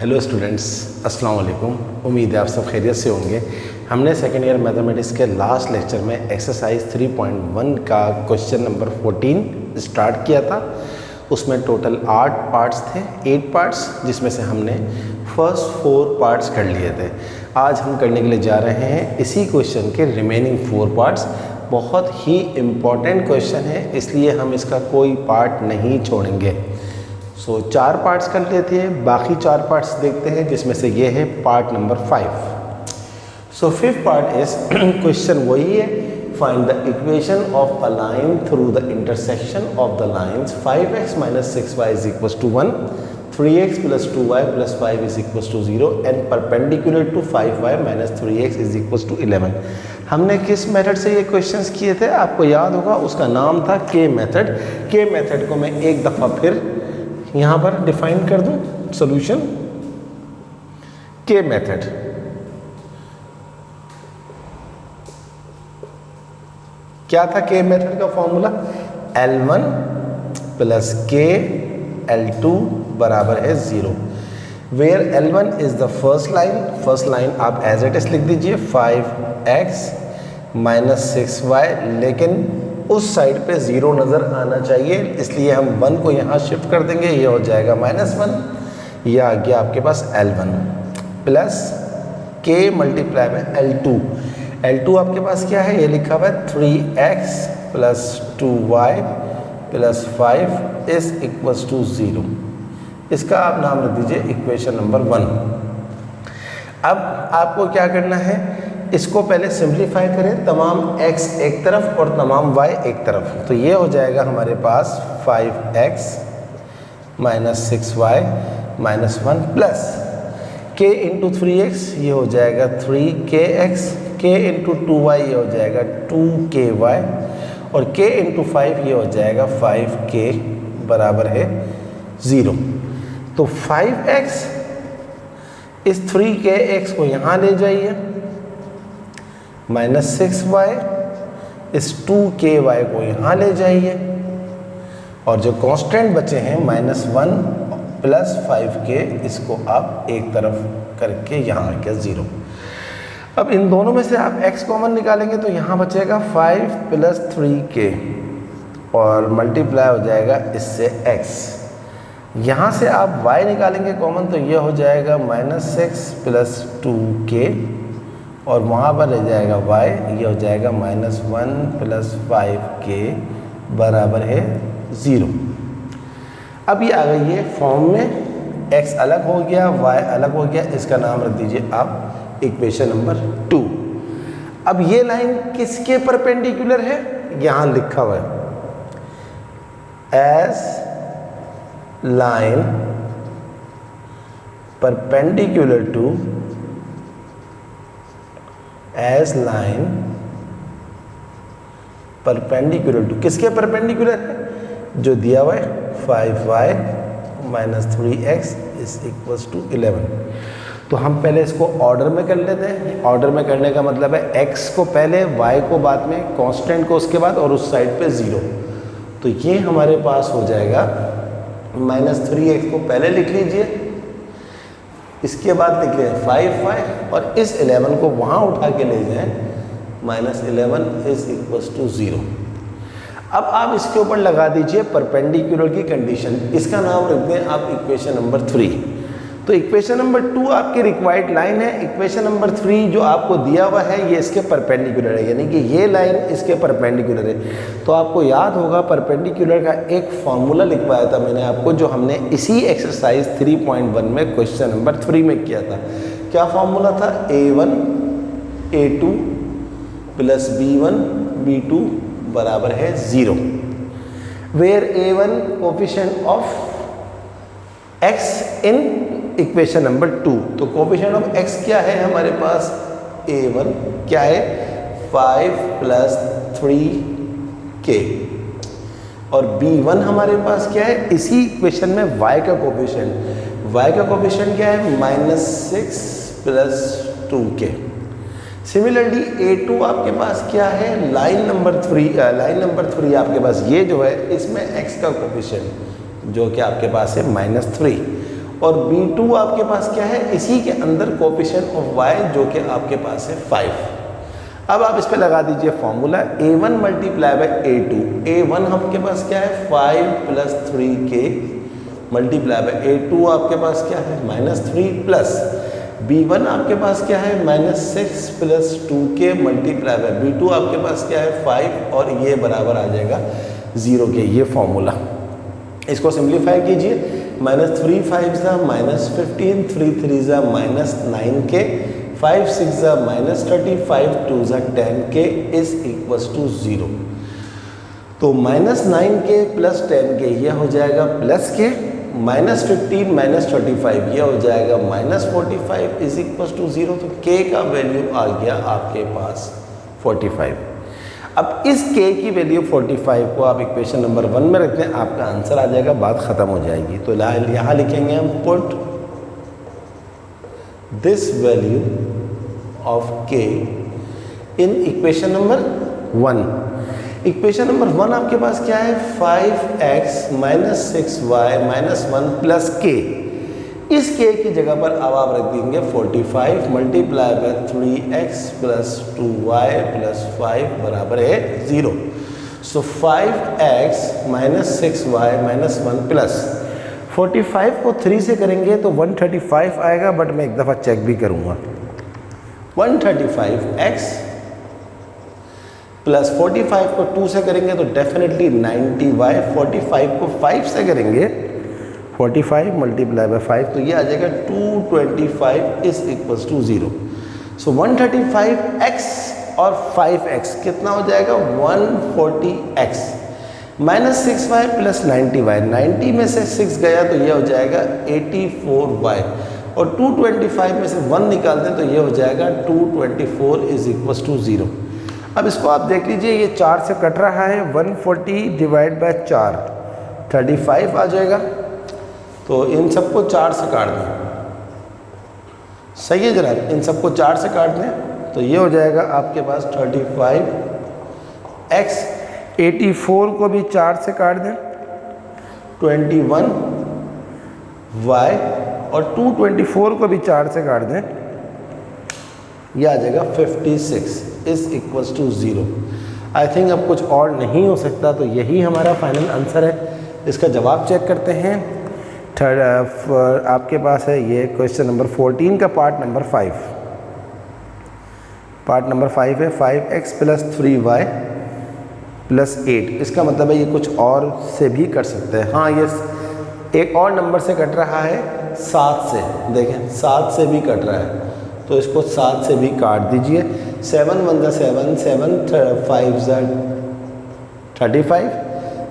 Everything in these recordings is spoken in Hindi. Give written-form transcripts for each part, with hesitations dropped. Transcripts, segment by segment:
हेलो स्टूडेंट्स, अस्सलाम वालेकुम। उम्मीद है आप सब खैरियत से होंगे। हमने सेकेंड ईयर मैथमेटिक्स के लास्ट लेक्चर में एक्सरसाइज 3.1 का क्वेश्चन नंबर 14 स्टार्ट किया था। उसमें टोटल 8 पार्ट्स थे, 8 पार्ट्स, जिसमें से हमने फर्स्ट 4 पार्ट्स कर लिए थे। आज हम करने के लिए जा रहे हैं इसी क्वेश्चन के रिमेनिंग 4 पार्ट्स। बहुत ही इम्पॉर्टेंट क्वेश्चन है, इसलिए हम इसका कोई पार्ट नहीं छोड़ेंगे। 4 पार्ट्स कर लेते हैं, बाकी 4 पार्ट्स देखते हैं, जिसमें से ये है part number 5। Fifth part is question वही है, find the equation of a line through the intersection of the lines 5x - 6y = 1, 3x + 2y + 5 = 0 and perpendicular to 5y - 3x = 11। हमने किस मेथड से ये क्वेश्चंस किए थे आपको याद होगा, उसका नाम था के मेथड। के मेथड को मैं एक दफ़ा फिर यहाँ पर डिफाइन कर दूं, सॉल्यूशन के मेथड। क्या था के मेथड का formula? L1 + K L2 = 0, where L1 is the first line आप एज इट इज लिख दीजिए 5x - 6y, लेकिन उस साइड पे 0 नज़र आना चाहिए, इसलिए हम 1 को यहाँ शिफ्ट कर देंगे, ये हो जाएगा -1। ये आ गया आपके पास L1 प्लस K मल्टीप्लाई में L2। L2 आपके पास क्या है, ये लिखा हुआ है 3x + 2y + 5 = 0। इसका आप नाम रख दीजिए इक्वेशन नंबर 1। अब आपको क्या करना है, इसको पहले सिंप्लीफाई करें, तमाम x एक तरफ और तमाम y एक तरफ, तो ये हो जाएगा हमारे पास 5x - 6y - 1 plus k × 3x, ये हो जाएगा 3kx, k × 2y ये हो जाएगा 2ky, और k × 5 ये हो जाएगा 5k = 0। तो 5x इस 3kx को यहाँ ले जाइए, -6y इस 2ky को यहाँ ले जाइए, और जो कांस्टेंट बचे हैं -1 + 5k, इसको आप एक तरफ करके यहाँ आ गया 0। अब इन दोनों में से आप x कॉमन निकालेंगे तो यहाँ बचेगा 5 + 3k और मल्टीप्लाई हो जाएगा इससे x। यहाँ से आप y निकालेंगे कॉमन तो ये हो जाएगा -6 + 2k, और वहाँ पर रह जाएगा y, ये हो जाएगा -1 + 5k = 0। अब ये आ गई है फॉर्म में, x अलग हो गया, y अलग हो गया, इसका नाम रख दीजिए आप इक्वेशन नंबर 2। अब ये लाइन किसके परपेंडिकुलर है, यहाँ लिखा हुआ है as line perpendicular to, as line perpendicular to, किसके परपेंडिकुलर है, जो दिया हुआ है 5y - 3x = 11। तो हम पहले इसको ऑर्डर में कर लेते हैं। ऑर्डर में करने का मतलब है x को पहले, y को बाद में, कांस्टेंट को उसके बाद, और उस साइड पे 0। तो ये हमारे पास हो जाएगा -3x को पहले लिख लीजिए, इसके बाद लिख लें 5y, और इस 11 को वहाँ उठा के ले जाएं, -11 = 0। अब आप इसके ऊपर लगा दीजिए परपेंडिकुलर की कंडीशन, इसका नाम रख दें आप इक्वेशन नंबर 3। तो इक्वेशन नंबर 2 आपकी रिक्वायर्ड लाइन है, इक्वेशन नंबर 3 जो आपको दिया हुआ है ये इसके परपेंडिकुलर है, यानी कि ये लाइन इसके परपेंडिकुलर है। तो आपको याद होगा परपेंडिकुलर का एक फॉर्मूला लिखवाया था मैंने आपको, जो हमने इसी एक्सरसाइज 3.1 में क्वेश्चन नंबर 3 में किया था। क्या फॉर्मूला था? a1 a2 + b1 b2 = 0, where a1 coefficient of x in equation number 2। तो कोफिशिएंट ऑफ x क्या है हमारे पास? a1 क्या है? 5 + 3k, और b1 हमारे पास क्या है? इसी इक्वेशन में y का कोफिशिएंट क्या है? -6 + 2k। सिमिलरली A2 आपके पास क्या है? लाइन नंबर 3 आपके पास ये जो है, इसमें x का कोफिशिएंट जो कि आपके पास है -3, और B2 आपके पास क्या है, इसी के अंदर कोएफिशिएंट ऑफ y जो कि आपके पास है 5। अब आप इस पे लगा दीजिए formula A1 multiply by A2। A1 आपके पास क्या है 5 plus 3k multiply by A2 आपके पास क्या है -3 प्लस B1 आपके पास क्या है -6 plus 2k multiply by B2 आपके पास क्या है 5 और ये बराबर आ जाएगा 0 के। ये फॉर्मूला, इसको सिंप्लीफाई कीजिए, -3 5 ज़ा -15, 3 3 ज़ा -9k, 5 6 ज़ा -35, 2 ज़ा 10k इज इक्वल्स टू 0। तो -9k प्लस 10k ये हो जाएगा प्लस के, -15 -35 ये हो जाएगा -45 इज इक्वल्स टू 0। तो k का वैल्यू आ गया आपके पास 45। अब इस k की वैल्यू 45 को आप इक्वेशन नंबर 1 में रखते हैं, आपका आंसर आ जाएगा, बात ख़त्म हो जाएगी। तो यहाँ लिखेंगे हम put this value of k in equation number 1। Equation number 1 आपके पास क्या है 5x - 6y - 1 प्लस k। इस k की जगह पर अब आप रख देंगे 45 multiply by 3x plus 2y plus 5 बराबर है 0। सो 5x - 6y - 1 प्लस 45 को 3 से करेंगे तो 135 आएगा, बट मैं एक दफ़ा चेक भी करूँगा। 135x प्लस 45 को 2 से करेंगे तो डेफिनेटली 90y, 45 को 5 से करेंगे 45 मल्टीप्लाई बाय 5 तो ये आ जाएगा 225 is equals to 0। So 135x और 5x कितना हो जाएगा 140x -6y प्लस 90y, 90 में से 6 गया तो ये हो जाएगा 84y और 225 में से 1 निकालते हैं तो ये हो जाएगा 224 इज इक्वल्स टू 0। अब इसको आप देख लीजिए, ये 4 से कट रहा है, 140 डिवाइड बाय 4 35 आ जाएगा। तो इन सबको 4 से काट दें, सही है जनाब, इन सबको 4 से काट दें तो ये हो जाएगा आपके पास 35x, 84 को भी 4 से काट दें 21y और 224 को भी 4 से काट दें, यह आ जाएगा 56 is equals to 0। I think अब कुछ और नहीं हो सकता, तो यही हमारा फाइनल आंसर है। इसका जवाब चेक करते हैं। थर्ड आपके पास है ये क्वेश्चन नंबर 14 का पार्ट नंबर 5। पार्ट नंबर 5 है 5x प्लस 3y प्लस 8। इसका मतलब है ये कुछ और से भी कर सकते हैं। हाँ, ये एक और नंबर से कट रहा है 7 से, देखें 7 से भी कट रहा है तो इसको 7 से भी काट दीजिए। 7 1 ज़ा 7, 7 5 ज़ा 35,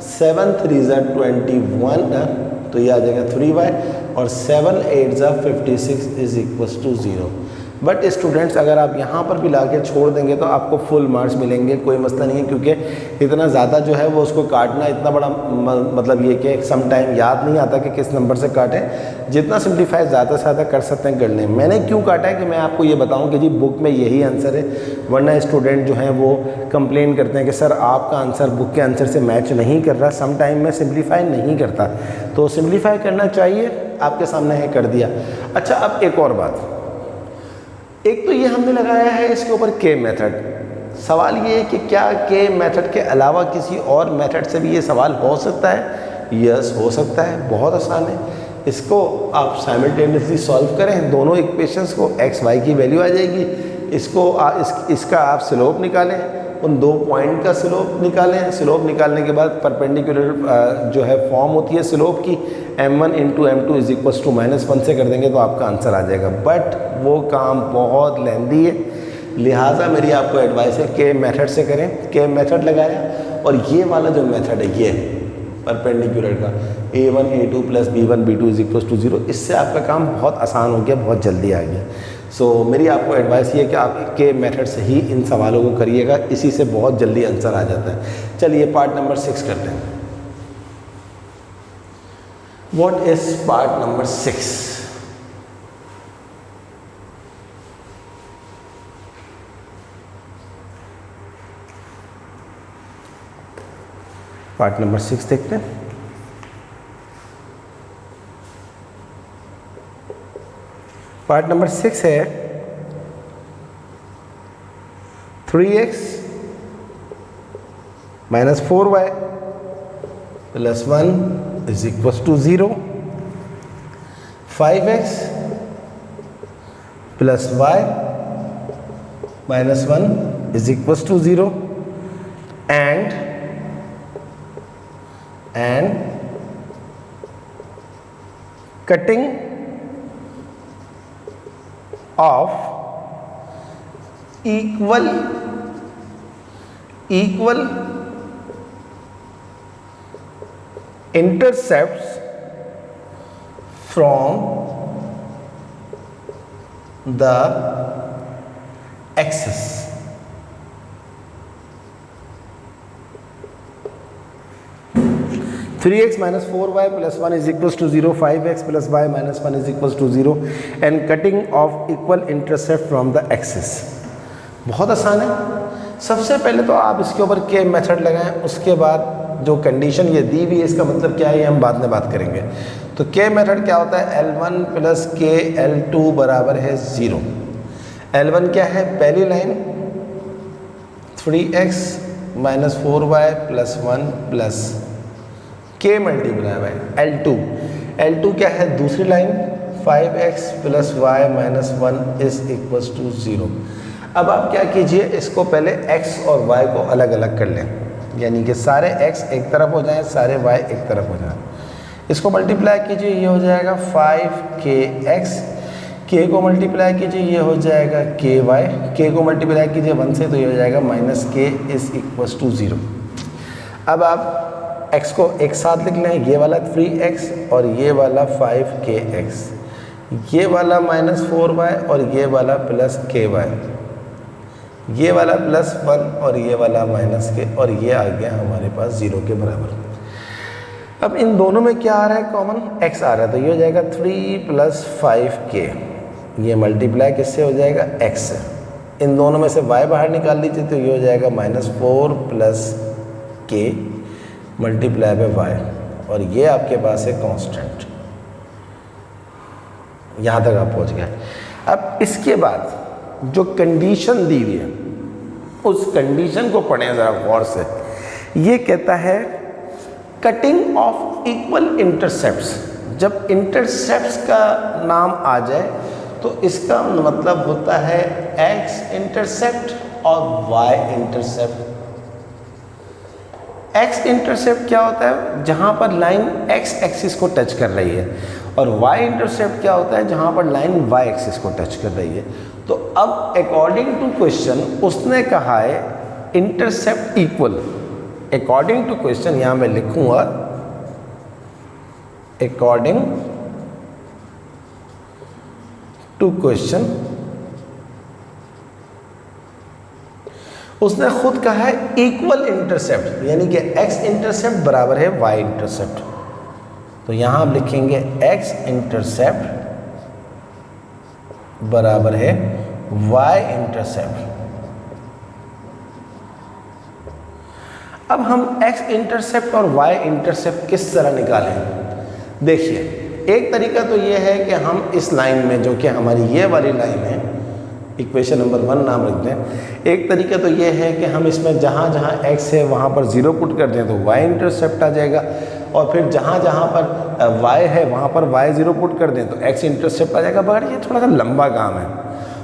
7 3 ज़ा 21 तो ये आ जाएगा 3y और 7 8 ज़ा 56 is equals to 0। But students अगर आप यहाँ पर भी ला के छोड़ देंगे तो आपको फुल मार्क्स मिलेंगे, कोई मसला नहीं है, क्योंकि इतना ज़्यादा जो है वो उसको काटना इतना बड़ा मतलब ये कि सम टाइम याद नहीं आता कि किस नंबर से काटें। जितना सिंप्लीफाई ज़्यादा से ज़्यादा कर सकते हैं कर लें। मैंने क्यों काटा है कि मैं आपको ये बताऊँ कि जी बुक में यही आंसर है, वरना स्टूडेंट जो हैं वो कंप्लेन करते हैं कि सर आपका आंसर बुक के आंसर से मैच नहीं कर रहा, सम टाइम मैं सिंप्लीफाई नहीं करता, तो सिंप्लीफाई करना चाहिए, आपके सामने है कर दिया। अच्छा, अब एक और बात, एक तो ये हमने लगाया है इसके ऊपर के मेथड। सवाल ये है कि क्या के मेथड के अलावा किसी और मेथड से भी ये सवाल हो सकता है? यस, हो सकता है, बहुत आसान है। इसको आप साइमल्टेनियसली सॉल्व करें, दोनों इक्वेशंस को, एक्स वाई की वैल्यू आ जाएगी, इसको इसका आप स्लोप निकालें, उन दो पॉइंट का स्लोप निकालें, स्लोप निकालने के बाद परपेंडिकुलर जो है फॉर्म होती है स्लोप की, m1 into m2 is equals to -1 से कर देंगे तो आपका आंसर आ जाएगा। बट वो काम बहुत लेंदी है, लिहाजा मेरी आपको एडवाइस है के मेथड से करें। के मेथड लगाया और ये वाला जो मेथड है ये परपेंडिकुलर का a1 a2 plus b1 b2 is equals to 0, इससे आपका काम बहुत आसान हो गया, बहुत जल्दी आ गया। सो मेरी आपको एडवाइस ये है कि आप के मेथड से ही इन सवालों को करिएगा, इसी से बहुत जल्दी आंसर आ जाता है। चलिए पार्ट नंबर 6 करते हैं। What is part number 6? Part number 6 देखते हैं। पार्ट नंबर 6 है 3x minus 4y plus 1 is equal to 0, 5x plus y minus 1 is equal to 0 and cutting of equal intercepts from the axis. Three x minus 4y plus 1 is equal to 0, 5x plus y minus 1 is equal to 0 and cutting of equal intercept from the axis. बहुत आसान है। सबसे पहले तो आप इसके ऊपर के मेथड लगाएं, उसके बाद जो कंडीशन ये दी हुई है इसका मतलब क्या है ये हम बाद में बात करेंगे। तो के मेथड क्या होता है, L1 प्लस के L2 बराबर है 0। L1 क्या है, पहली line 3x minus 4y plus 1 plus k multiply by L2 क्या है, दूसरी line 5x plus y minus 1 is equal to 0। अब आप क्या कीजिए, इसको पहले x और y को अलग अलग कर लें, यानी कि सारे x एक तरफ हो जाएं, सारे y एक तरफ हो जाएं। इसको मल्टीप्लाई कीजिए, ये हो जाएगा 5kx, k को मल्टीप्लाई कीजिए, ये हो जाएगा ky, k को मल्टीप्लाई कीजिए 1 से तो ये हो जाएगा minus k is equal to 0। अब आप x को एक साथ लिख लें, ये वाला 3x और ये वाला 5kx, ये वाला माइनस 4y और ये वाला प्लस ky, ये वाला प्लस 1 और ये वाला माइनस k, और ये आ गया हमारे पास 0 के बराबर। अब इन दोनों में क्या आ रहा है, कॉमन x आ रहा है, तो ये हो जाएगा 3 प्लस 5k, ये मल्टीप्लाई किससे हो जाएगा, x से। इन दोनों में से y बाहर निकाल लीजिए तो ये हो जाएगा minus 4 plus k multiply by y, और ये आपके पास है कांस्टेंट। यहाँ तक आप पहुँच गए। अब इसके बाद जो कंडीशन दी हुई है उस कंडीशन को पढ़ें ज़रा गौर से। ये कहता है कटिंग ऑफ इक्वल इंटरसेप्ट्स। जब इंटरसेप्ट्स का नाम आ जाए तो इसका मतलब होता है x इंटरसेप्ट और y इंटरसेप्ट। x इंटरसेप्ट क्या होता है, जहाँ पर लाइन x एक्सिस को टच कर रही है, और y इंटरसेप्ट क्या होता है, जहाँ पर लाइन y एक्सिस को टच कर रही है। तो अब अकॉर्डिंग टू क्वेश्चन उसने कहा है intercept equal. According to question यहाँ मैं लिखूंगा अकॉर्डिंग टू क्वेश्चन, उसने खुद कहा है इक्वल इंटरसेप्ट, यानी कि x इंटरसेप्ट बराबर है y इंटरसेप्ट। तो यहां आप लिखेंगे x इंटरसेप्ट बराबर है y इंटरसेप्ट। अब हम x इंटरसेप्ट और y इंटरसेप्ट किस तरह निकालें। देखिए, एक तरीका तो ये है कि हम इस लाइन में, जो कि हमारी ये वाली लाइन है, इक्वेशन नंबर 1 नाम रख दें। एक तरीका तो ये है कि हम इसमें जहाँ जहाँ x है वहाँ पर 0 पुट कर दें तो y इंटरसेप्ट आ जाएगा, और फिर जहाँ जहाँ पर y है वहाँ पर y 0 पुट कर दें तो x इंटरसेप्ट आ जाएगा। मगर ये थोड़ा सा लंबा काम है,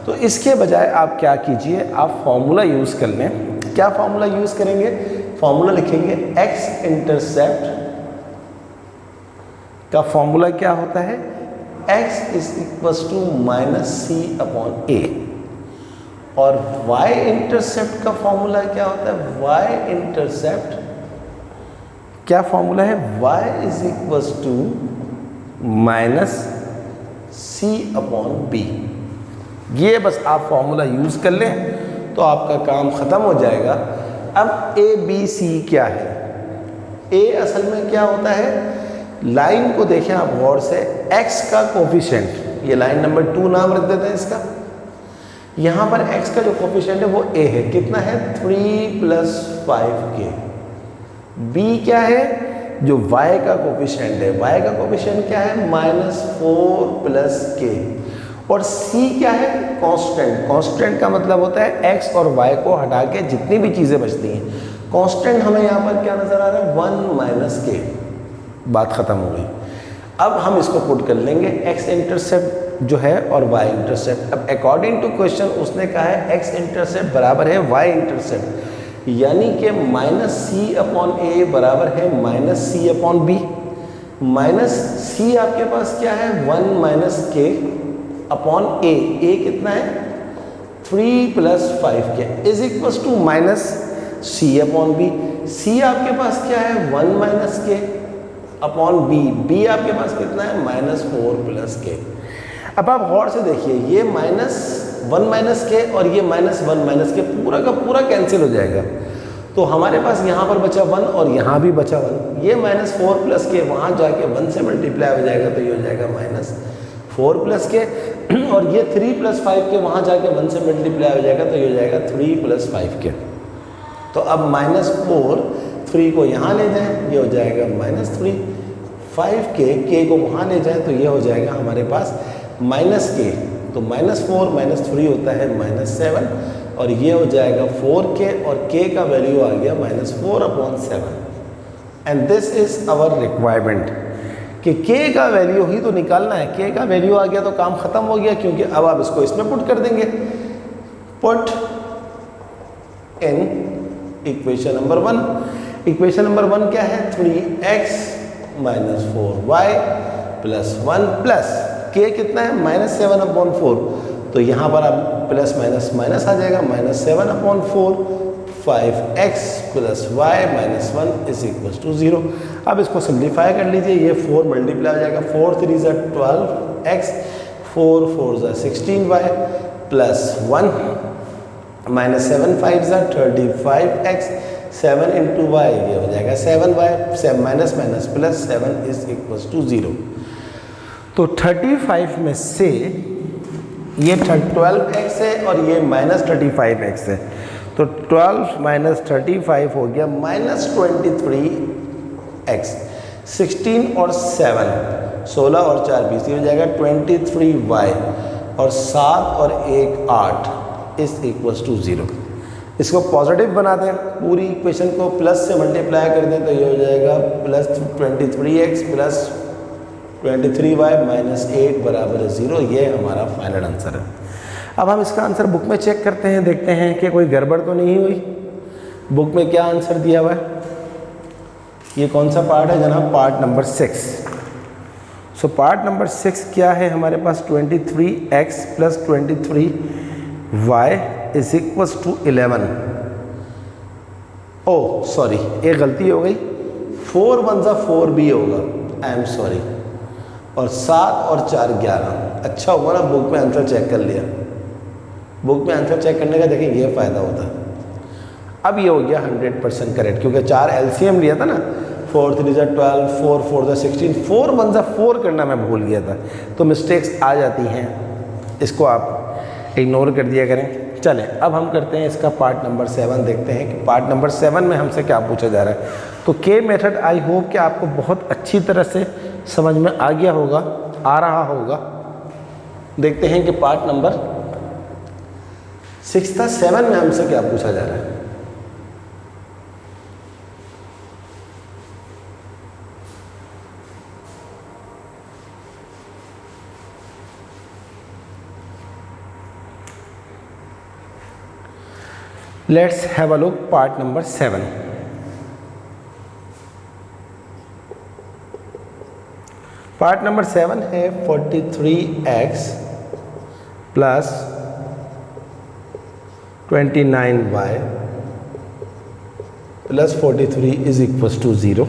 तो इसके बजाय आप क्या कीजिए, आप फॉर्मूला यूज़ कर लें। क्या फॉर्मूला यूज़ करेंगे, फॉर्मूला लिखेंगे x इंटरसेप्ट का फॉर्मूला क्या होता है, x is equal to minus c upon a, और y इंटरसेप्ट का फॉर्मूला क्या होता है, y इंटरसेप्ट क्या फॉर्मूला है, y is equal to minus c upon b। ये बस आप फॉर्मूला यूज कर लें तो आपका काम खत्म हो जाएगा। अब a b c क्या है, a असल में क्या होता है, लाइन को देखें आप गौर से, x का कोफिशिएंट, ये लाइन नंबर 2 नाम रख देते हैं इसका। यहाँ पर x का जो कोफिशिएंट है वो a है, कितना है 3 प्लस 5k। b क्या है, जो y का कोफिशिएंट है, y का कोफिशिएंट क्या है -4 प्लस k, और c क्या है, कांस्टेंट। कांस्टेंट का मतलब होता है x और y को हटा के जितनी भी चीज़ें बचती हैं। कांस्टेंट हमें यहाँ पर क्या नज़र आ रहा है, 1 माइनस के। बात ख़त्म हो गई। अब हम इसको पुट कर लेंगे x इंटरसेप्ट जो है और y इंटरसेप्ट। अब अकॉर्डिंग टू क्वेश्चन उसने कहा है x इंटरसेप्ट बराबर है y इंटरसेप्ट, यानी कि माइनस सी अपॉन ए बराबर है minus c upon B. Minus सी आपके पास क्या है, 1 माइनस के अपॉन ए। ए कितना है, 3 plus 5 k is equal to minus c upon b. C आपके पास क्या है, 1 माइनस के अपॉन बी। बी आपके पास कितना है, माइनस 4 प्लस के। अब आप गौर से देखिए, ये माइनस 1 माइनस के और ये माइनस 1 माइनस के पूरा का पूरा कैंसिल हो जाएगा। तो हमारे पास यहाँ पर बचा 1 और यहाँ भी बचा 1। ये माइनस 4 प्लस के वहाँ जाके 1 से मल्टीप्लाई हो जाएगा तो ये हो जाएगा माइनस 4 प्लस के, और ये 3 प्लस 5 के वहाँ जाके 1 से मल्टीप्लाई हो जाएगा तो ये हो जाएगा 3 प्लस 5 के। तो अब माइनस 4, 3 को यहाँ ले जाएं, ये हो जाएगा माइनस 3। 5 के को वहाँ ले जाएं तो ये हो जाएगा हमारे पास माइनस के। तो माइनस 4 माइनस 3 होता है माइनस 7, और ये हो जाएगा 4k, और k का वैल्यू आ गया minus 4/7। And this is our requirement कि k का वैल्यू ही तो निकालना है। k का वैल्यू आ गया तो काम खत्म हो गया, क्योंकि अब आप इसको इसमें पुट कर देंगे। Put in equation number 1। Equation number 1 क्या है, 3x minus 4y plus 1 plus k कितना है, माइनस 7/4। तो यहाँ पर आप प्लस माइनस माइनस आ जाएगा, minus 7/4। 5x plus y minus 1 is equal to 0। अब इसको सिंप्लीफाई कर लीजिए, ये 4 मल्टीप्लाई हो जाएगा, 4 3 ज़ा 12x, 4 4 ज़ा 16y प्लस 1 माइनस 7 5 ज़ा 35x, 7 इंटू वाई ये हो जाएगा 7y, minus minus plus 7 is equal to 0। तो 35 में से ये 12x है और ये माइनस 35x है, तो 12 माइनस 35 हो गया माइनस 23x। 16 और 7, 16 और 4 20 हो जाएगा 23y, और 7 और 1 8 इज इक्वल टू 0। इसको पॉजिटिव बना दें, पूरी इक्वेशन को प्लस से मल्टीप्लाई कर दें तो ये हो जाएगा plus 23x plus 23y minus 8 बराबर 0। ये हमारा फाइनल आंसर है। अब हम इसका आंसर बुक में चेक करते हैं, देखते हैं कि कोई गड़बड़ तो नहीं हुई। बुक में क्या आंसर दिया हुआ है, ये कौन सा पार्ट है जनाब, part number 6। So part number 6 क्या है हमारे पास, 23x plus 23y is equal to 11। Oh sorry, एक गलती हो गई, 4 1 ज़ा 4b होगा, आई एम सॉरी, और 7 और 4 11। अच्छा हुआ ना बुक में आंसर चेक कर लिया। बुक में आंसर चेक करने का देखें ये फ़ायदा होता है। अब ये हो गया 100% करेक्ट, क्योंकि 4 LCM लिया था ना, 4 3 ज़ा 12, 4 4 ज़ा 16, 4 1 ज़ा 4 करना मैं भूल गया था, तो मिस्टेक्स आ जाती हैं, इसको आप इग्नोर कर दिया करें। चलें अब हम करते हैं इसका पार्ट नंबर 7, देखते हैं कि पार्ट नंबर 7 में हमसे क्या पूछा जा रहा है। तो के मेथड आई होप कि आपको बहुत अच्छी तरह से समझ में आ गया होगा, आ रहा होगा। देखते हैं कि पार्ट नंबर 6 था, 7 में हमसे क्या पूछा जा रहा है। Let's have a look part number 7। Part number 7 है 43x plus 29y plus 43 is equal to 0,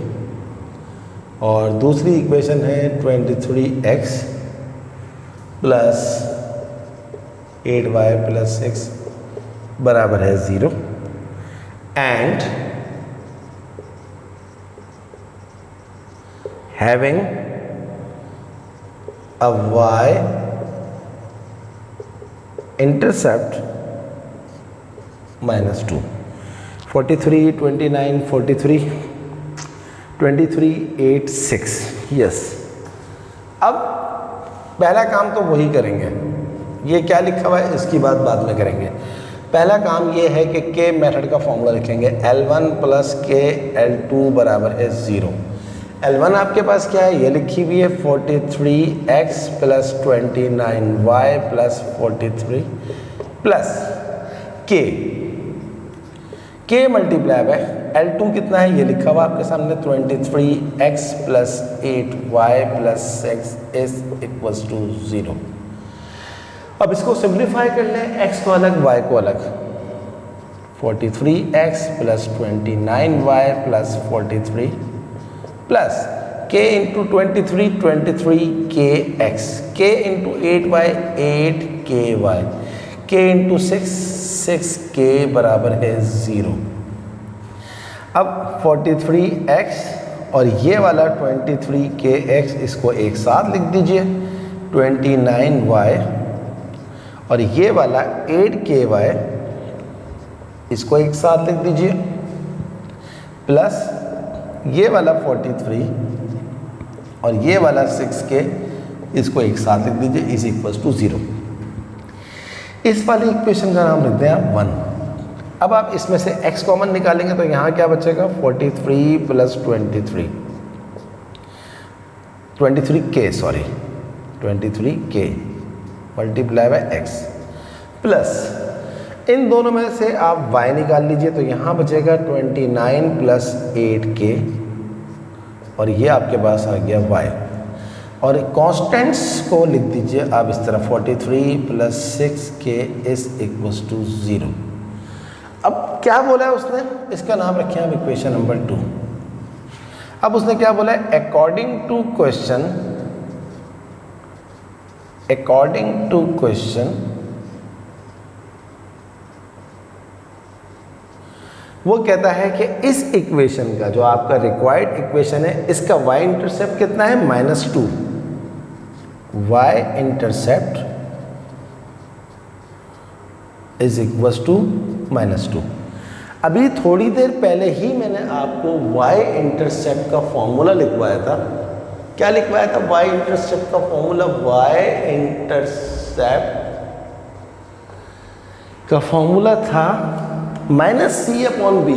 और दूसरी इक्वेशन है 23x प्लस 8y प्लस 6 बराबर है 0, and having a y intercept minus 2। 43 29 43 23 8 6। Yes, अब पहला काम तो वही करेंगे, ये क्या लिखा हुआ है इसकी बात बाद में करेंगे। पहला काम ये है कि के मेथड का फॉर्मूला लिखेंगे L1 प्लस के L2 बराबर है 0। L1 आपके पास क्या है, ये लिखी हुई है 43x plus 29y plus 43 plus k multiply by L2 कितना है, ये लिखा हुआ आपके सामने 23x plus 8y plus 6 is equals to 0। अब इसको सिंप्लीफाई कर लें, x को अलग y को अलग, 43x plus 29y plus 43 plus k into 23 kx, k into 8y 8ky, k into 6 k बराबर है 0। अब 43x और ये वाला 23kx इसको एक साथ लिख दीजिए, 29y और ये वाला 8ky इसको एक साथ लिख दीजिए, प्लस ये वाला 43 और ये वाला 6k इसको एक साथ लिख दीजिए, इज इक्वल्स टू 0। इस वाली इक्वेशन का नाम लिखते हैं आप 1। अब आप इसमें से x कॉमन निकालेंगे तो यहाँ क्या बचेगा, 43 plus 23k multiply by x plus इन दोनों में से आप y निकाल लीजिए तो यहाँ बचेगा 29 प्लस 8k और ये आपके पास आ गया y। और कांस्टेंट्स को लिख दीजिए आप इस तरह, 43 plus 6k is equals to 0। अब क्या बोला है उसने, इसका नाम रखे हम इक्वेशन नंबर 2। अब उसने क्या बोला है, अकॉर्डिंग टू क्वेश्चन वो कहता है कि इस इक्वेशन का जो आपका रिक्वायर्ड इक्वेशन है इसका y इंटरसेप्ट कितना है, -2। y intercept is equals to -2। अभी थोड़ी देर पहले ही मैंने आपको y इंटरसेप्ट का फॉर्मूला लिखवाया था। क्या लिखवाया था, y इंटरसेप्ट का फॉर्मूला, y इंटरसेप्ट का फॉर्मूला था -c/b।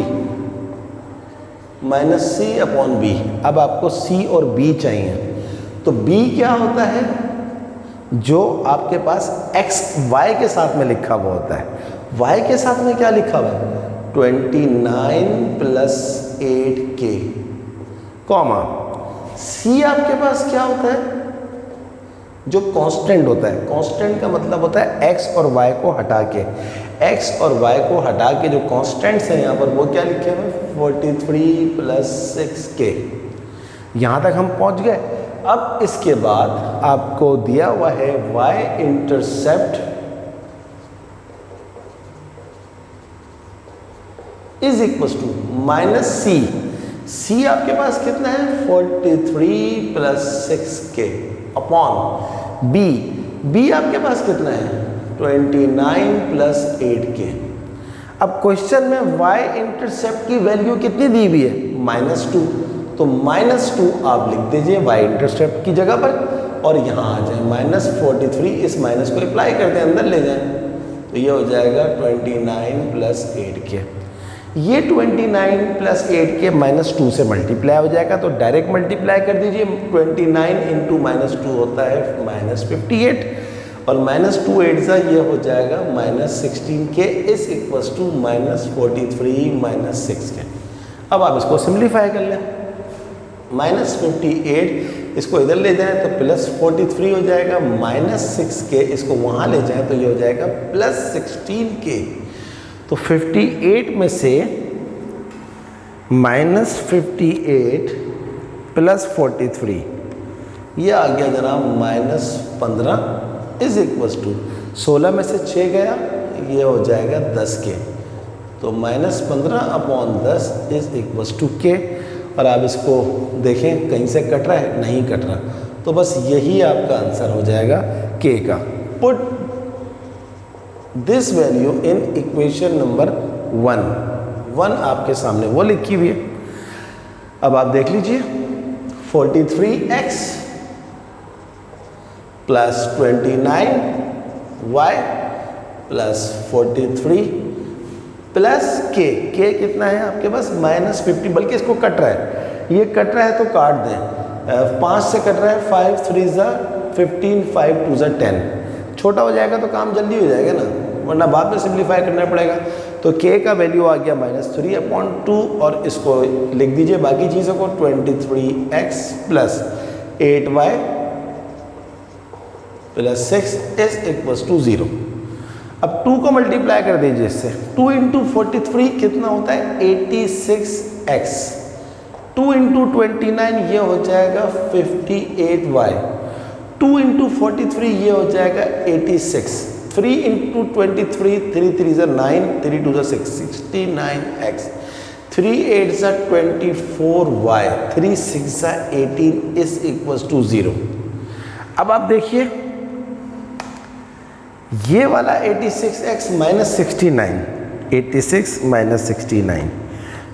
अब आपको c और b चाहिए, तो b क्या होता है, जो आपके पास x y के साथ में लिखा हुआ होता है। y के साथ में क्या लिखा हुआ है, 29 प्लस 8k, कॉमा c आपके पास क्या होता है, जो कांस्टेंट होता है। कांस्टेंट का मतलब होता है x और y को हटा के, x और y को हटा के जो कांस्टेंट्स हैं यहाँ पर वो क्या लिखे हुए, 43 प्लस 6k। यहाँ तक हम पहुँच गए। अब इसके बाद आपको दिया हुआ है y intercept is equals to -c। c आपके पास कितना है, 43 प्लस 6k अपॉन b आपके पास कितना है, 29 प्लस 8k। अब क्वेश्चन में y इंटरसेप्ट की वैल्यू कितनी दी हुई है, -2, तो -2 आप लिख दीजिए y इंटरसेप्ट की जगह पर और यहाँ आ जाए -43, इस माइनस को अप्लाई कर दें, अंदर ले जाएं तो ये हो जाएगा 29 प्लस 8k। ये 29 प्लस 8k -2 से मल्टीप्लाई हो जाएगा, तो डायरेक्ट मल्टीप्लाई कर दीजिए। 29 इंटू -2 होता है -58 और -2 8 ये हो जाएगा -16k is equals to -43 6k। अब आप इसको सिंप्लीफाई कर लें, -58 इसको इधर ले जाएं तो +43 हो जाएगा, -6k इसको वहाँ ले जाएं तो ये हो जाएगा +16k। तो 58 में से -58 प्लस 43 ये आ गया जनाब -15 इज इक्वल्स टू 16 में से 6 गया, ये हो जाएगा 10k। तो -15 upon 10 is equals to k। और आप इसको देखें कहीं से कट रहा है, नहीं कट रहा, तो बस यही आपका आंसर हो जाएगा k का। Put this value in equation number 1 आपके सामने वो लिखी हुई है। अब आप देख लीजिए 43x plus 29 Y plus 43 plus के कितना है आपके पास -50, बल्कि इसको कट रहा है, ये कट रहा है तो काट दें, 5 से कट रहा है, 5 3 ज़ा 15, 5 2 ज़ा 10, छोटा हो जाएगा तो काम जल्दी हो जाएगा ना, वरना बाद में सिंप्लीफाई करना पड़ेगा। तो k का वैल्यू आ गया -3/2 और इसको लिख दीजिए बाकी चीज़ों को 23x plus 8y plus 6 is equals to 0। अब 2 को मल्टीप्लाई कर दीजिए इससे, 2 इंटू 43 कितना होता है 86x, 2 इंटू 29 ये हो जाएगा 58y, 2 इंटू 43 ये हो जाएगा 86, 3 इंटू 23, 3 3 ज़ा 9, 3 2 ज़ा 6, 69x, 3 8 ज़ा 24y, 3 6 ज़ा 18 इज इक्वल्स टू 0। अब आप देखिए ये वाला 86x माइनस 69, 86 माइनस 69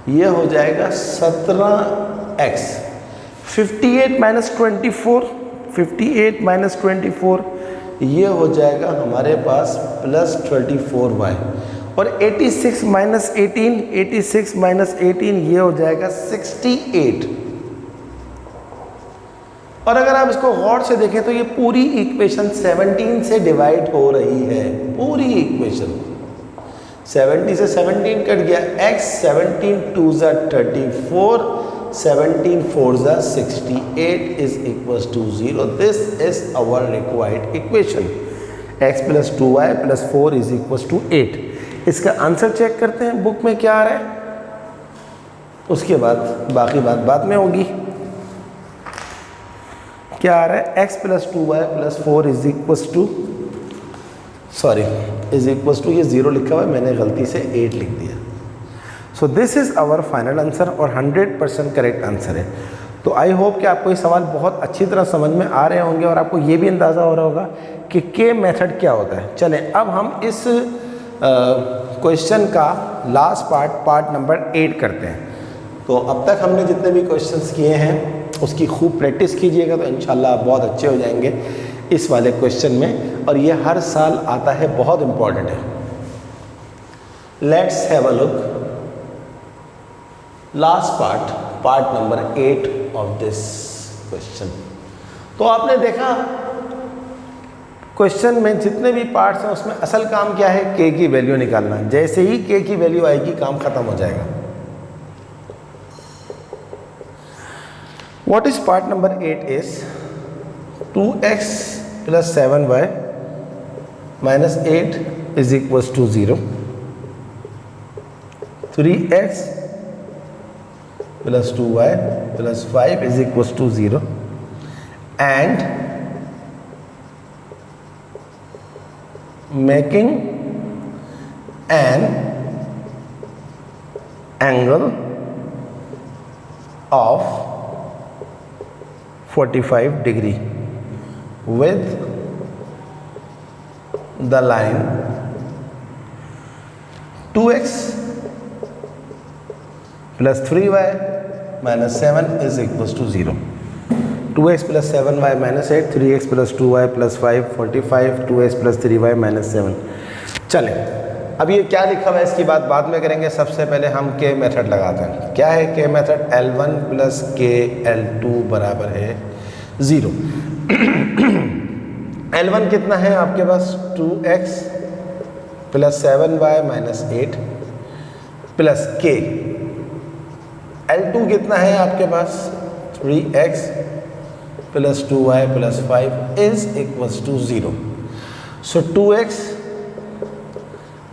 ये हो जाएगा 17x, 58 माइनस 24, 58 माइनस 24 ये हो जाएगा हमारे पास प्लस 34y, और 86 माइनस 18, 86 माइनस 18 ये हो जाएगा 68। और अगर आप इसको गौर से देखें तो ये पूरी इक्वेशन 17 से डिवाइड हो रही है, पूरी इक्वेशन 70 से 17 कट गया, x 17 2 ज़ा 34, 17 4 ज़ा 68 is equals to 0। This is our required equation, x plus 2y plus 4 is equals to 8। इसका आंसर चेक करते हैं बुक में क्या आ रहा है, उसके बाद बाकी बात बाद में होगी। क्या आ रहा है x plus 2y plus 4 is equals to, sorry is equals to, ये 0 लिखा हुआ है मैंने गलती से 8 लिख दिया। So this is our final answer और 100% करेक्ट आंसर है। तो आई होप कि आपको ये सवाल बहुत अच्छी तरह समझ में आ रहे होंगे और आपको ये भी अंदाज़ा हो रहा होगा कि के मेथड क्या होता है। चलें अब हम इस क्वेश्चन का लास्ट पार्ट नंबर 8 करते हैं। तो अब तक हमने जितने भी क्वेश्चंस किए हैं उसकी खूब प्रैक्टिस कीजिएगा तो इंशाल्लाह आप बहुत अच्छे हो जाएंगे इस वाले क्वेश्चन में, और ये हर साल आता है, बहुत इम्पॉर्टेंट है। Let's have a look last part number 8 of this question. तो आपने देखा क्वेश्चन में जितने भी पार्ट्स हैं उसमें असल काम क्या है, के की वैल्यू निकालना। जैसे ही के की वैल्यू आएगी काम खत्म हो जाएगा। What is part number 8 is 2x plus 7y minus 8 is equals to 0, 3x plus 2y plus 5 is equals to 0, and making an angle of 45 degree with the line 2x plus 3y minus 7 is equals to 0. 2x plus 7y minus 8, 3x plus 2y plus 5, 45, 2x plus 3y minus 7। चलें अब ये क्या लिखा हुआ है इसकी बात बाद में करेंगे। सबसे पहले हम के मेथड लगाते हैं। क्या है के मेथड, L1 प्लस के L2 बराबर है 0। L1 कितना है आपके पास 2x plus 7y minus 8 plus के। L2 कितना है आपके पास 3x plus 2y plus 5 is equals to 0। So 2x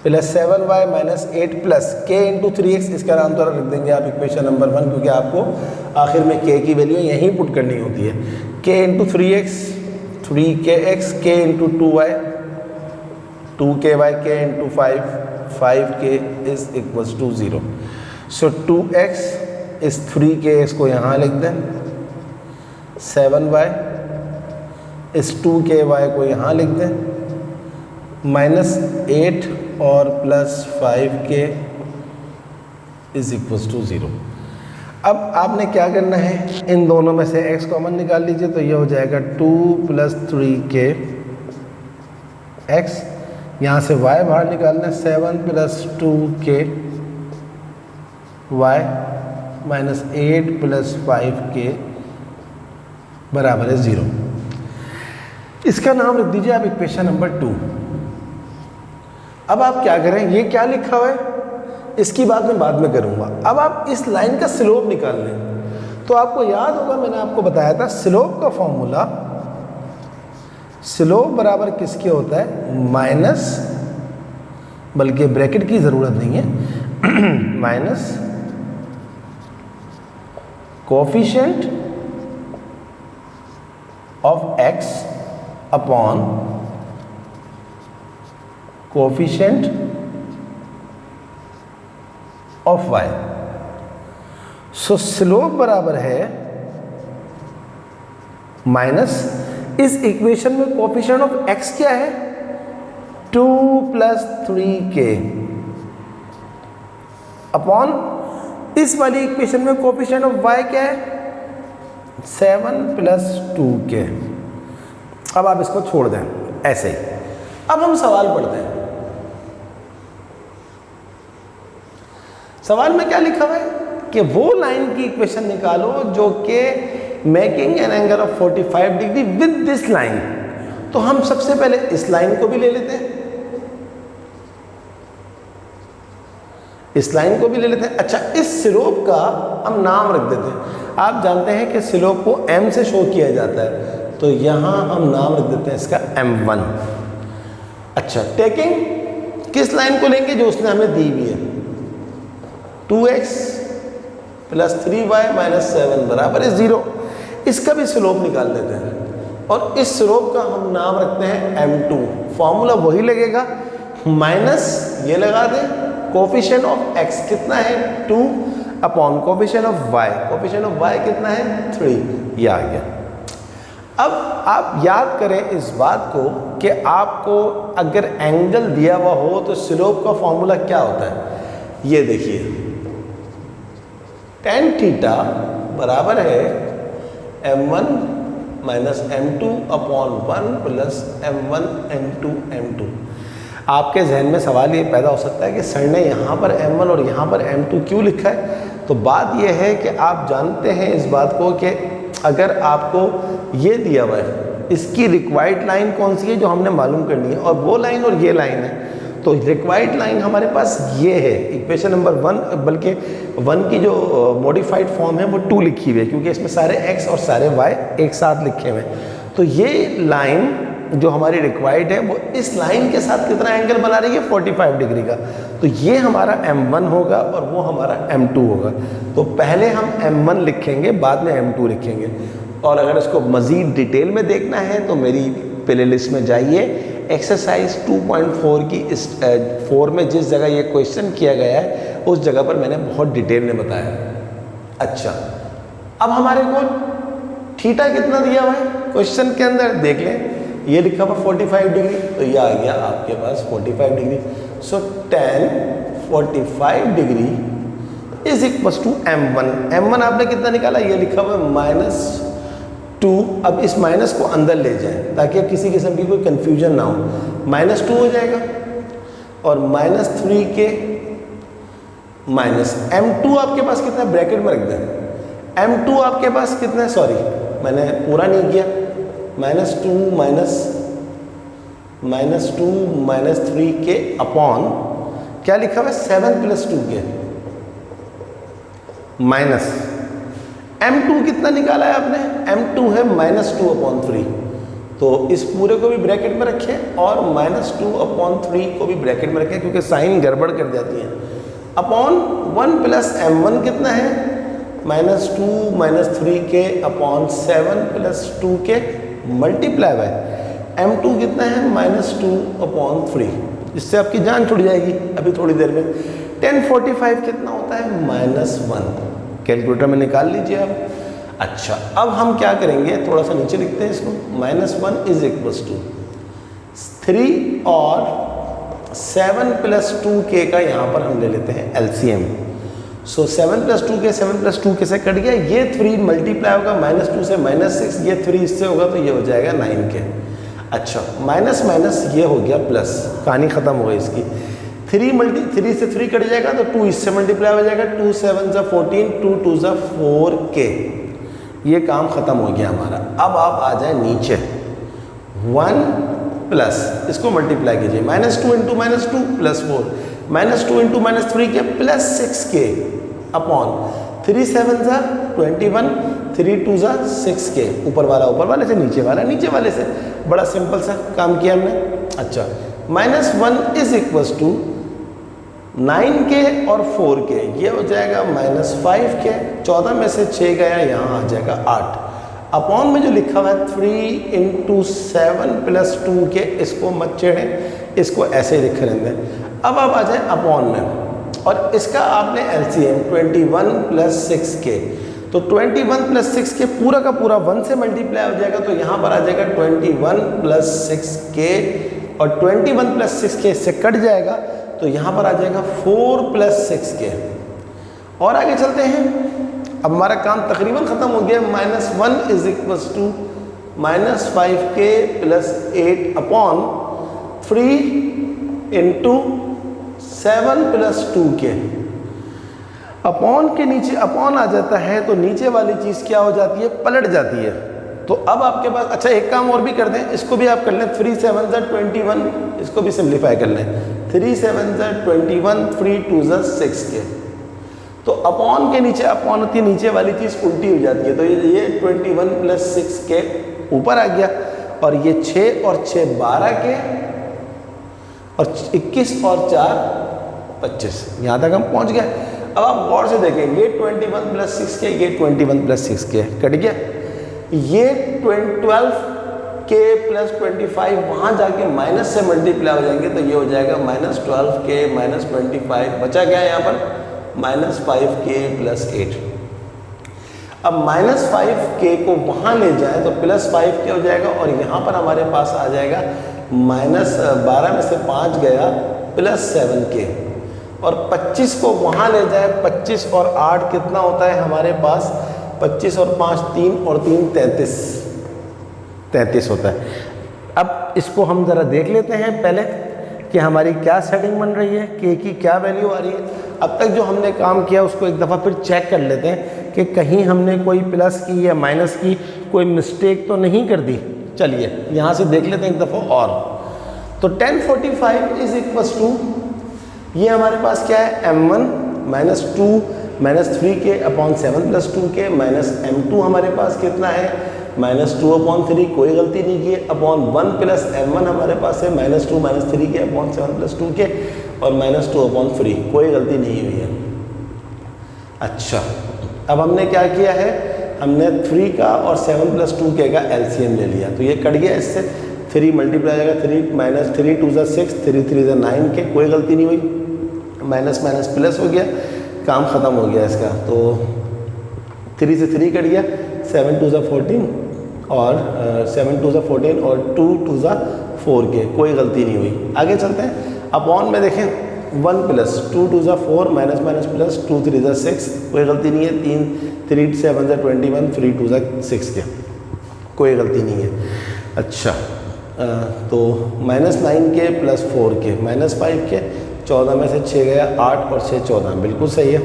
plus 7y minus 8 plus k into 3x, इसका नाम तो लिख देंगे आप इक्वेशन नंबर 1, क्योंकि आपको आखिर में के की वैल्यू यहीं पुट करनी होती है। के इंटू 3x 3kx, के into 2y 2ky, k into 5k is equals to 0। So 2x इस 3kx को यहाँ लिख दें, 7y इस 2ky को यहाँ लिख दें, माइनस 8 और plus 5k is equals to 0। अब आपने क्या करना है, इन दोनों में से x कॉमन निकाल लीजिए तो ये हो जाएगा 2 प्लस 3k x, यहाँ से y बाहर निकालना है 7 plus 2k y minus 8 plus 5k बराबर है 0। इसका नाम रख दीजिए आप इक्वेशन नंबर 2। अब आप क्या करें, ये क्या लिखा हुआ है इसकी बात मैं बाद में करूँगा। अब आप इस लाइन का स्लोप निकाल लें। तो आपको याद होगा मैंने आपको बताया था स्लोप का फॉर्मूला, स्लोप बराबर किसके होता है, माइनस, बल्कि ब्रैकेट की ज़रूरत नहीं है, minus coefficient of x upon coefficient of y। So slope बराबर है माइनस, इस इक्वेशन में कोफिशिएंट ऑफ x क्या है, 2 प्लस 3k अपॉन इस वाली इक्वेशन में कोफिशिएंट ऑफ y क्या है, 7 प्लस 2k। अब आप इसको छोड़ दें ऐसे ही। अब हम सवाल पढ़ते हैं। सवाल में क्या लिखा हुआ है कि वो लाइन की इक्वेशन निकालो जो कि making an angle of 45 degree with this line. तो हम सबसे पहले इस लाइन को भी ले लेते हैं, इस लाइन को भी ले लेते हैं। अच्छा, इस स्लोप का हम नाम रख देते हैं। आप जानते हैं कि स्लोप को m से शो किया जाता है, तो यहां हम नाम रख देते हैं इसका m1। अच्छा, टेकिंग किस लाइन को लेंगे, जो उसने हमें दी हुई है, 2x प्लस 3y माइनस 7 बराबर है 0। इसका भी स्लोप निकाल लेते हैं और इस स्लोप का हम नाम रखते हैं m2। फॉर्मूला वही लगेगा, माइनस ये लगा दें, कोफिशिएंट ऑफ x कितना है 2 upon coefficient of y, coefficient of y कितना है 3, ये आ गया। अब आप याद करें इस बात को कि आपको अगर एंगल दिया हुआ हो तो स्लोप का फॉर्मूला क्या होता है, ये देखिए, tan थीटा बराबर है m1 minus m2 upon 1 plus m1 m2 m2। आपके जहन में सवाल ये पैदा हो सकता है कि सर ने यहाँ पर m1 और यहाँ पर m2 क्यों लिखा है। तो बात यह है कि आप जानते हैं इस बात को कि अगर आपको ये दिया हुआ है, इसकी रिक्वायर्ड लाइन कौन सी है जो हमने मालूम करनी है, और वो लाइन और ये लाइन है, तो रिक्वायर्ड लाइन हमारे पास ये है इक्वेशन नंबर 1, बल्कि 1 की जो मॉडिफाइड फॉर्म है वो 2 लिखी हुई है, क्योंकि इसमें सारे x और सारे y एक साथ लिखे हुए हैं। तो ये लाइन जो हमारी रिक्वायर्ड है वो इस लाइन के साथ कितना एंगल बना रही है, 45 डिग्री का। तो ये हमारा m1 होगा और वो हमारा m2 होगा। तो पहले हम m1 लिखेंगे, बाद में m2 लिखेंगे। और अगर इसको मज़ीद डिटेल में देखना है तो मेरी प्ले लिस्ट में जाइए, एक्सरसाइज 2.4 की इस 4 में जिस जगह ये क्वेश्चन किया गया है उस जगह पर मैंने बहुत डिटेल में बताया। अच्छा, अब हमारे को थीटा कितना दिया हुआ है क्वेश्चन के अंदर, देख लें, ये लिखा हुआ 45 डिग्री, तो ये आ गया आपके पास 45 degree. So tan 45 degree is equal to m1। m1 आपने कितना निकाला, ये लिखा हुआ -2। अब इस माइनस को अंदर ले जाएं ताकि किसी किस्म की कोई कंफ्यूजन ना हो। -2 हो जाएगा और -3k माइनस m2 आपके पास कितना है, ब्रैकेट में रख दें। m2 आपके पास कितना है, सॉरी मैंने पूरा नहीं किया, -2 माइनस 3k अपॉन क्या लिखा हुआ है 7 प्लस 2k माइनस m2 कितना निकाला है आपने, m2 है -2 अपॉन 3। तो इस पूरे को भी ब्रैकेट में रखें और -2 अपॉन 3 को भी ब्रैकेट में रखें, क्योंकि साइन गड़बड़ कर जाती है। अपॉन 1 प्लस m1 कितना है, -2 minus 3k upon 7 plus 2k multiply by m2 कितना है, -2 अपॉन 3। इससे आपकी जान छुट जाएगी अभी थोड़ी देर में। 1045 कितना होता है, -1। कैलकुलेटर में निकाल लीजिए आप। अच्छा, अब हम क्या करेंगे, थोड़ा सा नीचे लिखते हैं इसको, -1 इज इक्वल्स टू 3 और 7 प्लस 2k का यहाँ पर हम ले लेते हैं LCM। सो 7 प्लस 2k से कट गया, ये 3 मल्टीप्लाई होगा -2 से -6, ये 3 इससे होगा तो ये हो जाएगा 9k। अच्छा, माइनस माइनस ये हो गया प्लस, कहानी ख़त्म हो गई इसकी। 3 से 3 कट जाएगा तो 2 इससे मल्टीप्लाई हो जाएगा, 2 7 ज़ा 14, 2 2 ज़ा 4k। ये काम ख़त्म हो गया हमारा। अब आप आ जाए नीचे, 1 प्लस इसको मल्टीप्लाई कीजिए, -2 into -2 plus 4, -2 into -3k plus 6k upon 3 7 ज़ा 21, 3 2 ज़ा 6k। ऊपर वाले से नीचे वाले से, बड़ा सिंपल सा काम किया हमने। अच्छा, -1 इज इक्वल्स टू 9k और 4k, ये हो जाएगा -5k। 14 में से 6 गया, यहाँ आ जाएगा 8। अपॉन में जो लिखा हुआ है 3 इंटू 7 प्लस 2k, इसको मत छेड़ें, इसको ऐसे ही लिख लेंगे। अब आप आ जाए अपॉन में, और इसका आपने LCM 21 प्लस 6k, तो 21 प्लस 6k पूरा का पूरा 1 से मल्टीप्लाई हो जाएगा, तो यहाँ पर आ जाएगा 21 प्लस 6k, और 21 प्लस 6k इससे कट जाएगा, तो यहाँ पर आ जाएगा 4 प्लस 6k। और आगे चलते हैं, अब हमारा काम तकरीबन ख़त्म हो गया। -1 is equals to -5k plus 8 upon 3 into 7 plus 2k। Upon के नीचे अपॉन आ जाता है, तो नीचे वाली चीज़ क्या हो जाती है, पलट जाती है। तो अब आपके पास, अच्छा एक काम और भी कर दें, इसको भी आप कर लें, 3 7 ज़ा 21, इसको भी सिंप्लीफाई कर लें, 3 7 ज़ा 21, 3 2 ज़ा 6k। तो अपॉन के नीचे अपॉन होती है, नीचे वाली चीज़ उल्टी हो जाती है, तो ये 21 प्लस 6k ऊपर आ गया, और ये 6 और 6 12k, और 21 और 4 25, यहाँ तक हम पहुँच गए। अब आप गौर से देखें, ये 21 प्लस 6k, ये 21 प्लस 6k कट गया, ये 12k प्लस 25 वहाँ जाके माइनस से मल्टीप्लाई हो जाएंगे, तो ये हो जाएगा -12k माइनस 25, बचा क्या है यहाँ पर -5k प्लस 8। अब -5k को वहाँ ले जाए तो +5k हो जाएगा, और यहाँ पर हमारे पास आ जाएगा -12 में से 5 गया +7k, और 25 को वहाँ ले जाए, 25 और 8 कितना होता है हमारे पास, 25 और 5 3 और 3 33 होता है। अब इसको हम ज़रा देख लेते हैं पहले कि हमारी क्या सेटिंग बन रही है, k की क्या वैल्यू आ रही है। अब तक जो हमने काम किया उसको एक दफ़ा फिर चेक कर लेते हैं कि कहीं हमने कोई प्लस की या माइनस की कोई मिस्टेक तो नहीं कर दी। चलिए यहाँ से देख लेते हैं एक दफ़ा और। तो 1045 इज इक्वल्स टू, ये हमारे पास क्या है, m1 -2 -3k upon 7 plus 2k minus m2 हमारे पास कितना है -2 अपॉन 3, कोई गलती नहीं की, अपॉन 1 प्लस m1 हमारे पास है -2 -3k अपॉन 7 प्लस 2k, और -2 अपॉन 3, कोई गलती नहीं हुई है। अच्छा, अब हमने क्या किया है, हमने 3 का और 7 प्लस 2k का LCM ले लिया, तो ये कट गया, इससे 3 मल्टीप्लाई हो जाएगा, 3 माइनस 3 2 ज़ा 6, 3 3 ज़ा 9k, कोई गलती नहीं हुई, माइनस माइनस प्लस हो गया, काम ख़त्म हो गया इसका। तो 3 से 3 कट गया, 7 2 ज़ा 14 और 7 2 ज़ा 14 और 2 2 ज़ा 4k, कोई गलती नहीं हुई। आगे चलते हैं, अपॉन में देखें 1 प्लस 2 2 ज़ा 4 माइनस माइनस प्लस 2 3 ज़ा 6, कोई गलती नहीं है, 3 7 ज़ा 21, 3 2 ज़ा 6k, कोई गलती नहीं है। अच्छा, तो -9k प्लस 4k -5k, 14 में से 6 गया, 8 और 6 14, बिल्कुल सही है।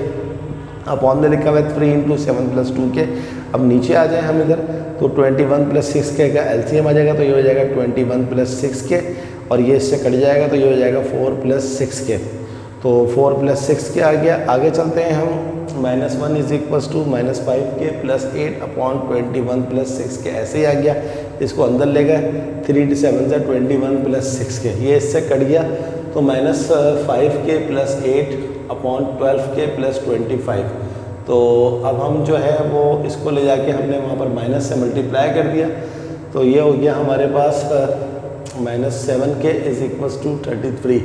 अपॉन में लिखा हुआ है 3 इंटू 7 प्लस 2k। अब नीचे आ जाए हम इधर, तो 21 प्लस 6k का LCM आ जाएगा, तो ये हो जाएगा 21 प्लस 6k, और ये इससे कट जाएगा, तो ये हो जाएगा 4 प्लस 6k, तो 4 प्लस 6k आ गया। आगे चलते हैं हम, -1 is equals to -5k plus 8 upon 21 plus 6k, ऐसे ही आ गया, इसको अंदर ले गए, 3 7 ज़ा 21 प्लस 6k, ये इससे कट गया, तो -5k plus 8 upon 12k plus 25। तो अब हम जो है वो इसको ले जाके हमने वहाँ पर माइनस से मल्टीप्लाई कर दिया, तो ये हो गया हमारे पास -7k इज इक्वल्स टू 33,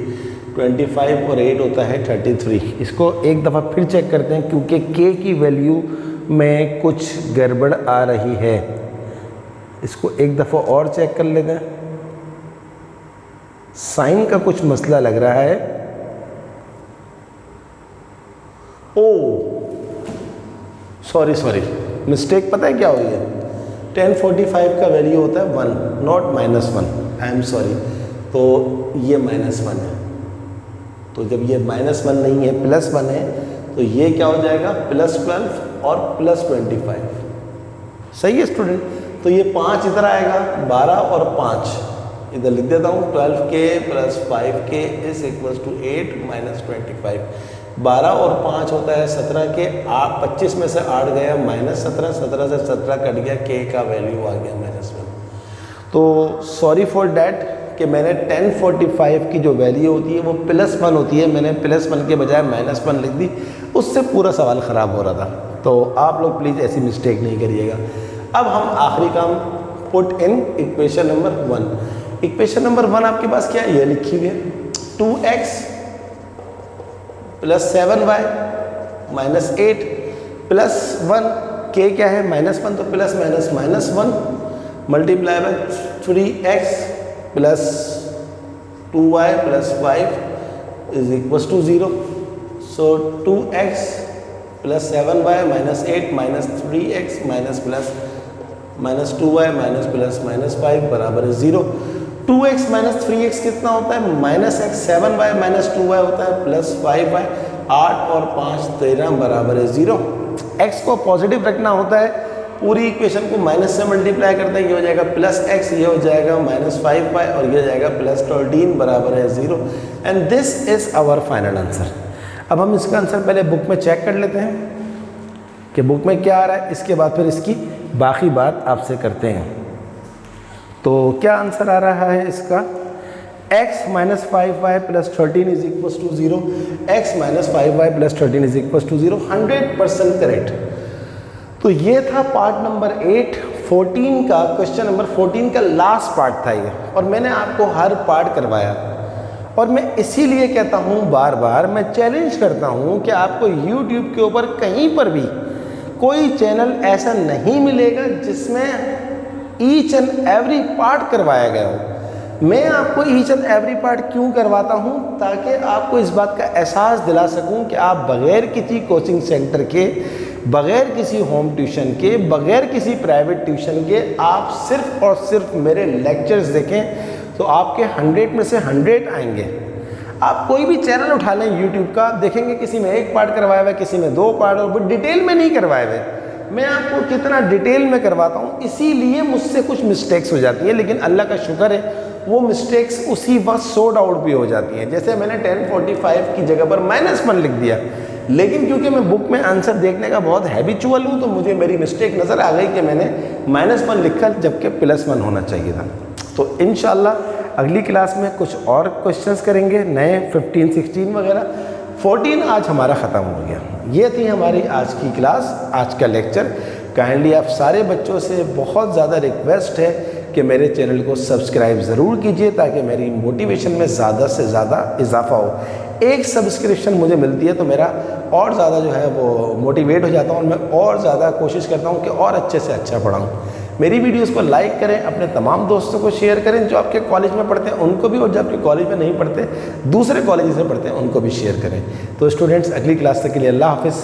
25 और 8 होता है 33। इसको एक दफ़ा फिर चेक करते हैं, क्योंकि k की वैल्यू में कुछ गड़बड़ आ रही है, इसको एक दफ़ा और चेक कर लेते हैं। साइन का कुछ मसला लग रहा है। ओ सॉरी मिस्टेक पता है क्या हुई है, 1045 का वैल्यू होता है 1, नॉट -1, आई एम सॉरी। तो ये -1 है, तो जब ये -1 नहीं है +1 है, तो ये क्या हो जाएगा +12 और +25। सही है स्टूडेंट। तो ये 5 इधर आएगा, 12 और 5 इधर लिख देता हूँ। 12k + 5k is equals to 8 - 25। 12 और 5 होता है 17 के, 25 में से 8 गया -17, 17 से 17 कट गया, k का वैल्यू आ गया -1। तो सॉरी फॉर डैट कि मैंने 1045 की जो वैल्यू होती है वो +1 होती है, मैंने +1 के बजाय -1 लिख दी, उससे पूरा सवाल ख़राब हो रहा था। तो आप लोग प्लीज़ ऐसी मिस्टेक नहीं करिएगा। अब हम आखिरी काम, put in equation number 1। Equation number 1 आपके पास क्या है, ये लिखी हुई है 2x + 7y - 8 + 1, k क्या है -1, तो plus minus -1 multiply by 3x + 2y + 5 is equals to 0। So 2x + 7y - 8 - 3x -2y - 5 बराबर है 0। 2x - 3x कितना होता है -x, 7y - 2y होता है +5y, 8 और 5 13 बराबर है 0। x को पॉजिटिव रखना होता है, पूरी इक्वेशन को माइनस से मल्टीप्लाई करते हैं, ये हो जाएगा +x, ये हो जाएगा -5y और ये हो जाएगा +13 बराबर है 0। And this is our final answer. अब हम इसका आंसर पहले बुक में चेक कर लेते हैं कि बुक में क्या आ रहा है, इसके बाद फिर इसकी बाकी बात आपसे करते हैं। तो क्या आंसर आ रहा है इसका, x - 5y + 13 is equals to 0। x - 5y + 13 is equals to 0, 100% correct. तो ये था पार्ट नंबर 8, 14 का, क्वेश्चन नंबर 14 का लास्ट पार्ट था ये, और मैंने आपको हर पार्ट करवाया। और मैं इसीलिए कहता हूँ बार बार, मैं चैलेंज करता हूँ कि आपको YouTube के ऊपर कहीं पर भी कोई चैनल ऐसा नहीं मिलेगा जिसमें ईच एंड एवरी पार्ट करवाया गया हो। मैं आपको ईच एंड एवरी पार्ट क्यों करवाता हूँ, ताकि आपको इस बात का एहसास दिला सकूँ कि आप बग़ैर किसी कोचिंग सेंटर के, बग़ैर किसी होम ट्यूशन के, बग़ैर किसी प्राइवेट ट्यूशन के, आप सिर्फ़ और सिर्फ मेरे लेक्चर्स देखें तो आपके 100 में से 100 आएंगे। आप कोई भी चैनल उठा लें YouTube का, देखेंगे किसी में 1 पार्ट करवाया हुआ है, किसी में 2 पार्ट, और वो डिटेल में नहीं करवाए हुए। मैं आपको कितना डिटेल में करवाता हूँ, इसीलिए मुझसे कुछ मिस्टेक्स हो जाती हैं, लेकिन अल्लाह का शुक्र है वो मिस्टेक्स उसी वक्त सॉर्ट आउट भी हो जाती हैं। जैसे मैंने 1045 की जगह पर -1 लिख दिया, लेकिन क्योंकि मैं बुक में आंसर देखने का बहुत हैबिचुअल हूँ, तो मुझे मेरी मिस्टेक नज़र आ गई कि मैंने -1 लिखा जबकि +1 होना चाहिए था। तो इंशाल्लाह अगली क्लास में कुछ और क्वेश्चंस करेंगे, नए 15, 16 वगैरह। 14 आज हमारा ख़त्म हो गया। ये थी हमारी आज की क्लास, आज का लेक्चर। काइंडली आप सारे बच्चों से बहुत ज़्यादा रिक्वेस्ट है कि मेरे चैनल को सब्सक्राइब ज़रूर कीजिए, ताकि मेरी मोटिवेशन में ज़्यादा से ज़्यादा इजाफा हो। एक सब्सक्रिप्शन मुझे मिलती है तो मेरा और ज़्यादा जो है वो मोटिवेट हो जाता हूँ, और मैं और ज़्यादा कोशिश करता हूँ कि और अच्छे से अच्छा पढ़ाऊँ। मेरी वीडियोस को लाइक करें, अपने तमाम दोस्तों को शेयर करें, जो आपके कॉलेज में पढ़ते हैं उनको भी, और जो आपके कॉलेज में नहीं पढ़ते, दूसरे कॉलेज में पढ़ते हैं उनको भी शेयर करें। तो स्टूडेंट्स, अगली क्लास तक के लिए अल्लाह हाफ़िज़।